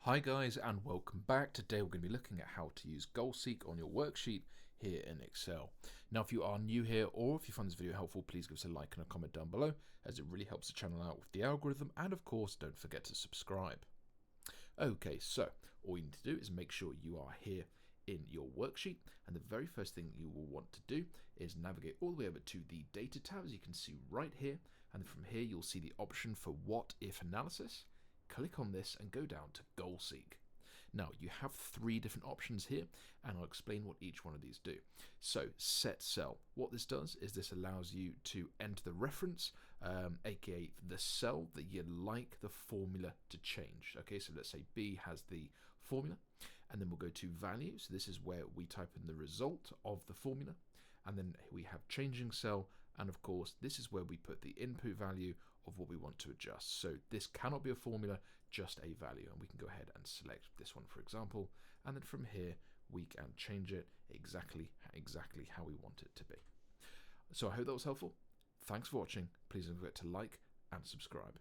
Hi guys and welcome back. Today we're going to be looking at how to use GoalSeek on your worksheet here in Excel. Now if you are new here or if you find this video helpful, please give us a like and a comment down below as it really helps the channel out with the algorithm, and of course don't forget to subscribe. Okay, so all you need to do is make sure you are here in your worksheet, and the very first thing you will want to do is navigate all the way over to the data tab, as you can see right here, and from here you'll see the option for what if analysis. Click on this and go down to GoalSeek. Now you have three different options here, and I'll explain what each one of these do. So set cell, what this does is this allows you to enter the reference, aka the cell that you'd like the formula to change. Okay, so let's say B has the formula, and then we'll go to value. So this is where we type in the result of the formula, and then we have changing cell, and of course this is where we put the input value of what we want to adjust. So this cannot be a formula, just a value, and we can go ahead and select this one for example, and then from here we can change it exactly how we want it to be. So I hope that was helpful. Thanks for watching. Please don't forget to like and subscribe.